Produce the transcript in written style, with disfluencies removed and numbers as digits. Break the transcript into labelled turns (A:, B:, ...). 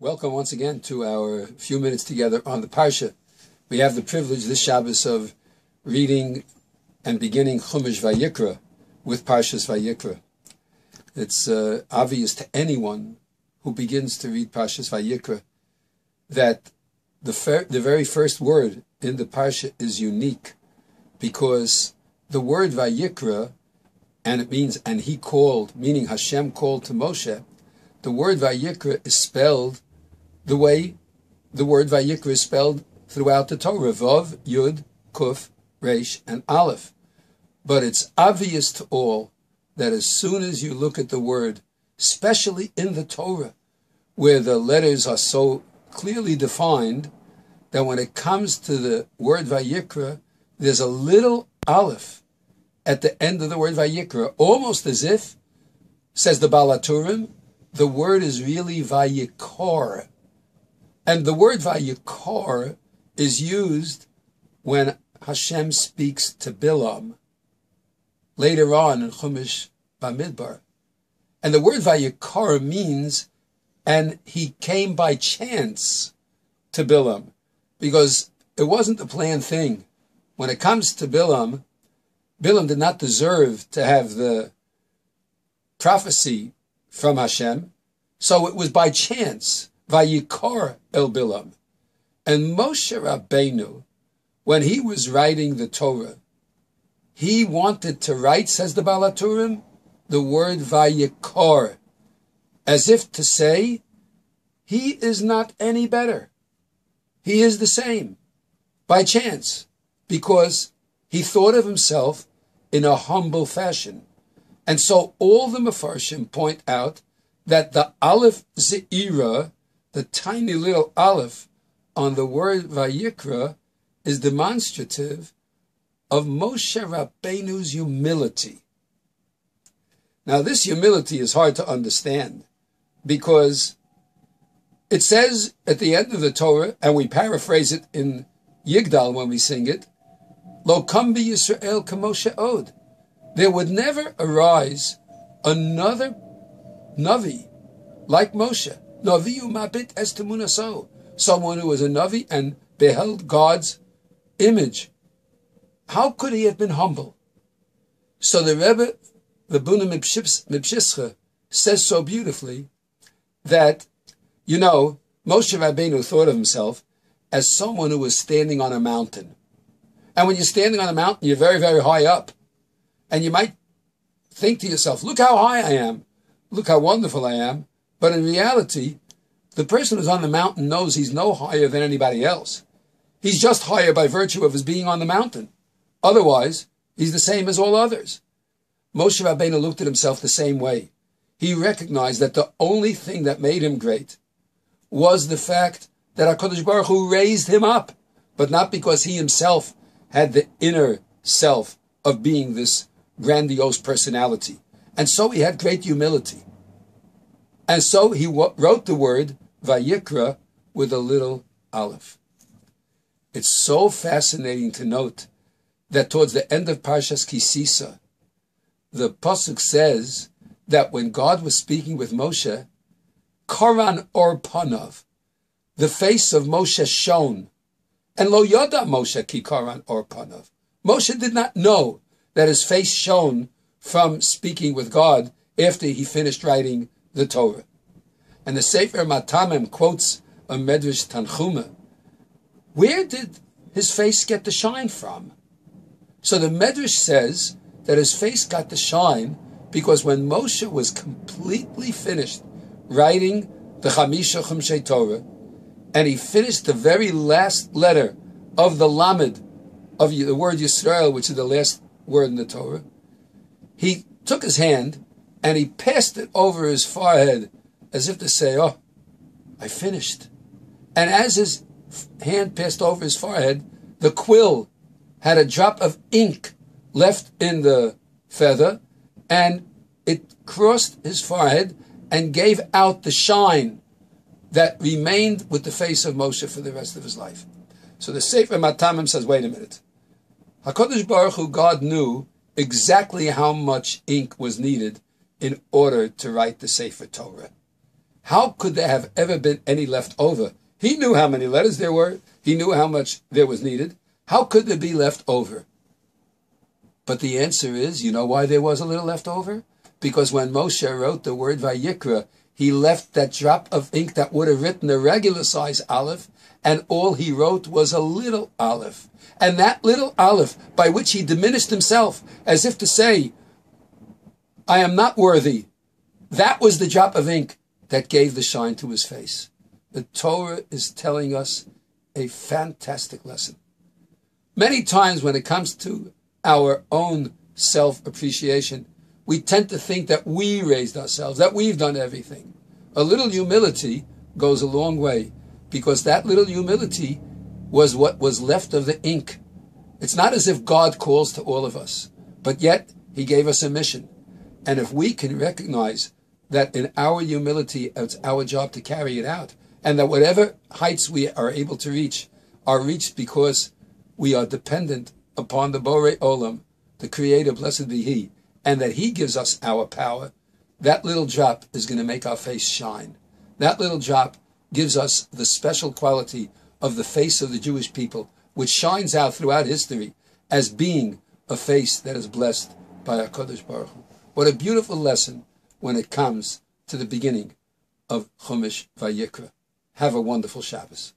A: Welcome once again to our few minutes together on the Parsha. We have the privilege this Shabbos of reading and beginning Chumash Vayikra with Parshas Vayikra. It's obvious to anyone who begins to read Parshas Vayikra that the very first word in the Parsha is unique, because the word Vayikra, and it means, and he called, meaning Hashem called to Moshe, the word Vayikra is spelled the way the word Vayikra is spelled throughout the Torah, Vav, Yud, Kuf, Resh, and Aleph. But it's obvious to all that as soon as you look at the word, especially in the Torah, where the letters are so clearly defined, that when it comes to the word Vayikra, there's a little Aleph at the end of the word Vayikra, almost as if, says the Baal HaTurim, the word is really Vayikor. And the word Vayikor is used when Hashem speaks to Bilam later on in Chumash Bamidbar. And the word Vayikor means, and he came by chance to Bilam, because it wasn't the planned thing. When it comes to Bilam, Bilam did not deserve to have the prophecy from Hashem, so it was by chance. Vayikor el Bilam. And Moshe Rabbeinu, when he was writing the Torah, he wanted to write, says the Baal HaTurim, the word Vayikor, as if to say, he is not any better. He is the same, by chance, because he thought of himself in a humble fashion. And so all the Mefarshim point out that the Aleph Ze'ira, the tiny little Aleph on the word Vayikra, is demonstrative of Moshe Rabbeinu's humility. Now, this humility is hard to understand, because it says at the end of the Torah, and we paraphrase it in Yigdal when we sing it, Lo kam bi Yisrael k'Moshe od. There would never arise another Navi like Moshe. Naviyu mabit es temunaso. Someone who was a Navi and beheld God's image. How could he have been humble? So the Rebbe, the Buna Mipshischa, says so beautifully that, Moshe Rabbeinu thought of himself as someone who was standing on a mountain. And when you're standing on a mountain, you're very, very high up. And you might think to yourself, look how high I am. Look how wonderful I am. But in reality, the person who's on the mountain knows he's no higher than anybody else. He's just higher by virtue of his being on the mountain. Otherwise, he's the same as all others. Moshe Rabbeinu looked at himself the same way. He recognized that the only thing that made him great was the fact that HaKadosh Baruch Hu raised him up, but not because he himself had the inner self of being this grandiose personality. And so he had great humility. And so he wrote the word Vayikra with a little Aleph. It's so fascinating to note that towards the end of Parshas Kisisa, the Pasuk says that when God was speaking with Moshe, Karan or Panav, the face of Moshe shone, and Lo Yada Moshe ki Karan or Panav. Moshe did not know that his face shone from speaking with God after he finished writing the Torah. And the Sefer Matamim quotes a Medrash Tanchuma. Where did his face get the shine from? So the Medrash says that his face got the shine because when Moshe was completely finished writing the Chamisha Chumshei Torah, and he finished the very last letter of the Lamed, of the word Yisrael, which is the last word in the Torah, he took his hand and he passed it over his forehead as if to say, oh, I finished. And as his hand passed over his forehead, the quill had a drop of ink left in the feather, and it crossed his forehead and gave out the shine that remained with the face of Moshe for the rest of his life. So the Sefer Matamim says, wait a minute. HaKadosh Baruch Hu, God knew exactly how much ink was needed in order to write the Sefer Torah. How could there have ever been any left over? He knew how many letters there were. He knew how much there was needed. How could there be left over? But the answer is, you know why there was a little left over? Because when Moshe wrote the word Vayikra, he left that drop of ink that would have written a regular size aleph, and all he wrote was a little aleph. And that little aleph, by which he diminished himself, as if to say, I am not worthy, that was the drop of ink that gave the shine to his face. The Torah is telling us a fantastic lesson. Many times when it comes to our own self-appreciation, we tend to think that we raised ourselves, that we've done everything. A little humility goes a long way, because that little humility was what was left of the ink. It's not as if God calls to all of us, but yet he gave us a mission. And if we can recognize that in our humility, it's our job to carry it out, and that whatever heights we are able to reach are reached because we are dependent upon the Borough Olam, the Creator, blessed be He, and that He gives us our power, that little drop is going to make our face shine. That little drop gives us the special quality of the face of the Jewish people, which shines out throughout history as being a face that is blessed by HaKadosh Baruch Hu. What a beautiful lesson when it comes to the beginning of Chumash Vayikra. Have a wonderful Shabbos.